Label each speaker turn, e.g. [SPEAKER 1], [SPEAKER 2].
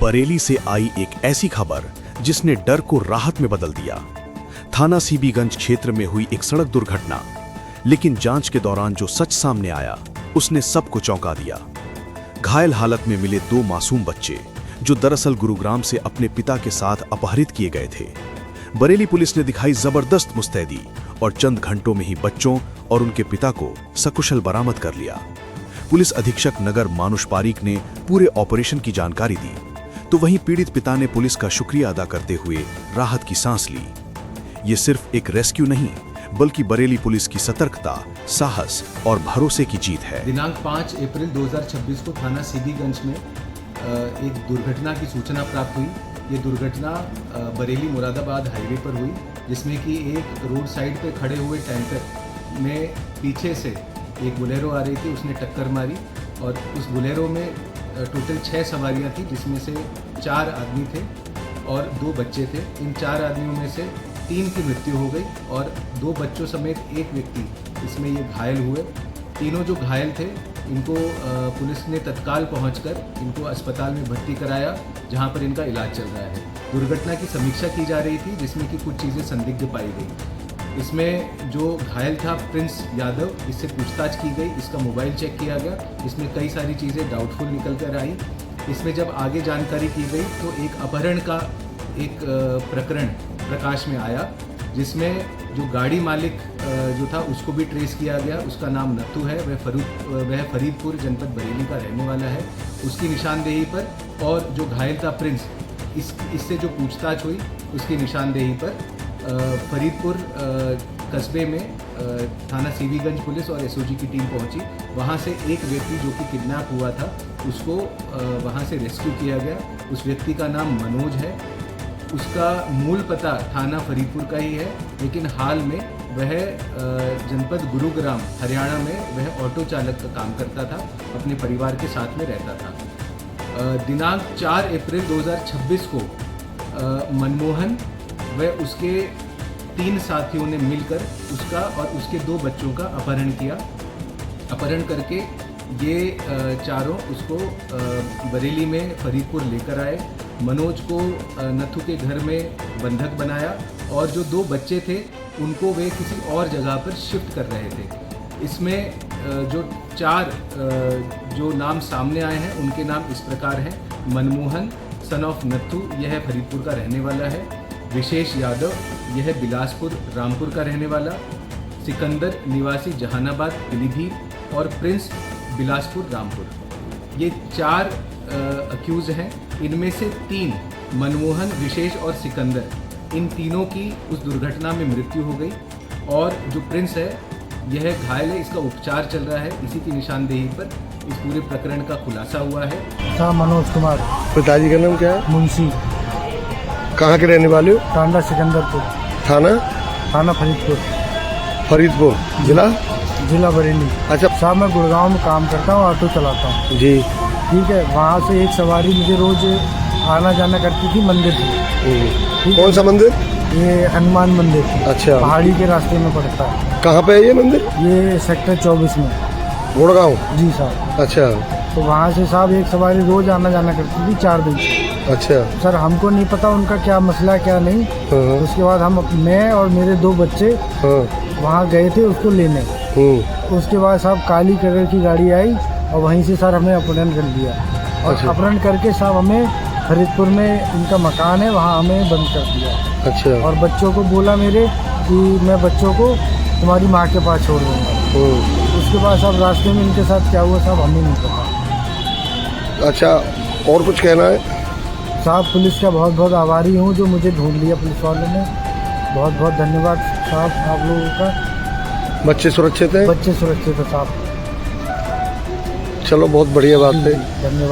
[SPEAKER 1] बरेली से आई एक ऐसी खबर जिसने डर को राहत में बदल दिया। थाना सीबीगंज क्षेत्र में हुई एक सड़क दुर्घटना, लेकिन जांच के दौरान जो सच सामने आया उसने सबको चौंका दिया। घायल हालत में मिले 2 मासूम बच्चे जो दरअसल गुरुग्राम से अपने पिता के साथ अपहरित किए गए थे। बरेली पुलिस ने दिखाई जबरदस्त मुस्तैदी और चंद घंटों में ही बच्चों और उनके पिता को सकुशल बरामद कर लिया। पुलिस अधीक्षक नगर मानुष पारीक ने पूरे ऑपरेशन की जानकारी दी, तो वहीं पीड़ित पिता ने पुलिस का शुक्रिया अदा करते हुए राहत की सांस ली। ये सिर्फ एक रेस्क्यू नहीं, बल्कि बरेली पुलिस की सतर्कता, साहस और भरोसे की जीत है।
[SPEAKER 2] दिनांक 5 अप्रैल 2026 को थाना सीबीगंज में एक दुर्घटना की सूचना प्राप्त हुई। ये दुर्घटना बरेली मुरादाबाद हाईवे पर हुई, जिसमें कि एक रोड साइड पे खड़े हुए टैंकर में पीछे से एक बोलेरो आ रही थी, उसने टक्कर मारी और उस बोलेरो में टोटल 6 सवारियां थी, जिसमें से 4 आदमी थे और 2 बच्चे थे। इन 4 आदमियों में से 3 की मृत्यु हो गई और 2 बच्चों समेत एक व्यक्ति इसमें ये घायल हुए। तीनों जो घायल थे इनको पुलिस ने तत्काल पहुंचकर इनको अस्पताल में भर्ती कराया, जहां पर इनका इलाज चल रहा है। दुर्घटना की समीक्षा की जा रही थी, जिसमें कि कुछ चीज़ें संदिग्ध पाई गई। इसमें जो घायल था प्रिंस यादव, इससे पूछताछ की गई, इसका मोबाइल चेक किया गया, इसमें कई सारी चीज़ें डाउटफुल निकल कर आई। इसमें जब आगे जानकारी की गई तो एक अपहरण का एक प्रकरण प्रकाश में आया, जिसमें जो गाड़ी मालिक जो था उसको भी ट्रेस किया गया। उसका नाम नत्थू है, वह फरीदपुर जनपद बरेली का रहने वाला है। उसकी निशानदेही पर और जो घायल था प्रिंस, इससे जो पूछताछ हुई उसकी निशानदेही पर फरीदपुर कस्बे में थाना सीबीगंज पुलिस और एसओजी की टीम पहुंची। वहां से एक व्यक्ति जो कि किडनैप हुआ था उसको वहां से रेस्क्यू किया गया। उस व्यक्ति का नाम मनोज है। उसका मूल पता थाना फरीदपुर का ही है, लेकिन हाल में वह जनपद गुरुग्राम हरियाणा में वह ऑटो चालक का काम करता था, अपने परिवार के साथ में रहता था। दिनांक 4 अप्रैल 2026 को मनमोहन व उसके 3 साथियों ने मिलकर उसका और उसके 2 बच्चों का अपहरण किया। अपहरण करके ये चारों उसको बरेली में फरीदपुर लेकर आए। मनोज को नथु के घर में बंधक बनाया और जो 2 बच्चे थे उनको वे किसी और जगह पर शिफ्ट कर रहे थे। इसमें जो 4 जो नाम सामने आए हैं उनके नाम इस प्रकार हैं। मनमोहन सन ऑफ नथु, यह फरीदपुर का रहने वाला है। विशेष यादव, यह बिलासपुर रामपुर का रहने वाला। सिकंदर निवासी जहानाबाद पीलीभीत और प्रिंस बिलासपुर रामपुर। ये 4 अक्यूज हैं। इनमें से 3 मनमोहन, विशेष और सिकंदर, इन तीनों की उस दुर्घटना में मृत्यु हो गई और जो प्रिंस है यह घायल है, इसका उपचार चल रहा है। इसी की निशानदेही पर इस पूरे प्रकरण का खुलासा हुआ है।
[SPEAKER 3] मनोज कुमार।
[SPEAKER 4] पिताजी का नाम क्या है?
[SPEAKER 3] मुंशी।
[SPEAKER 4] कहाँ के रहने वाले हो?
[SPEAKER 3] टांडा सिकंदरपुर।
[SPEAKER 4] थाना फरीदपुर, जिला
[SPEAKER 3] बरेली।
[SPEAKER 4] अच्छा
[SPEAKER 3] साहब, मैं गुड़गांव में काम करता हूँ, ऑटो चलाता हूँ
[SPEAKER 4] जी।
[SPEAKER 3] ठीक है। वहाँ से एक सवारी मुझे रोज आना जाना करती थी मंदिर से।
[SPEAKER 4] कौन सा मंदिर?
[SPEAKER 3] ये हनुमान मंदिर।
[SPEAKER 4] अच्छा,
[SPEAKER 3] पहाड़ी के रास्ते में पड़ता है।
[SPEAKER 4] कहाँ पे है ये मंदिर?
[SPEAKER 3] ये सेक्टर 24 में,
[SPEAKER 4] गुड़गांव।
[SPEAKER 3] जी साहब।
[SPEAKER 4] अच्छा,
[SPEAKER 3] तो वहाँ से साहब एक सवारी रोज आना जाना करती थी 4 दिन से।
[SPEAKER 4] अच्छा
[SPEAKER 3] सर, हमको नहीं पता उनका क्या मसला क्या नहीं। उसके बाद मैं और मेरे 2 बच्चे वहाँ गए थे उसको लेने। उसके बाद साहब काली कलर की गाड़ी आई और वहीं से सर हमें अपहरण कर दिया और
[SPEAKER 4] अच्छा।
[SPEAKER 3] अपहरण करके साहब हमें फरीदपुर में इनका मकान है, वहाँ हमें बंद कर दिया।
[SPEAKER 4] अच्छा।
[SPEAKER 3] और बच्चों को बोला मेरे कि मैं बच्चों को तुम्हारी माँ के पास छोड़ दूँगा। उसके बाद साहब रास्ते में इनके साथ क्या हुआ साहब हमें नहीं पता।
[SPEAKER 4] अच्छा, और कुछ कहना है?
[SPEAKER 3] साहब, पुलिस का बहुत बहुत आभारी हूँ जो मुझे ढूंढ लिया पुलिस वालों ने। बहुत बहुत धन्यवाद साहब आप लोगों का।
[SPEAKER 4] बच्चे सुरक्षित हैं?
[SPEAKER 3] बच्चे सुरक्षित है साहब।
[SPEAKER 4] चलो, बहुत बढ़िया बात है।
[SPEAKER 3] धन्यवाद।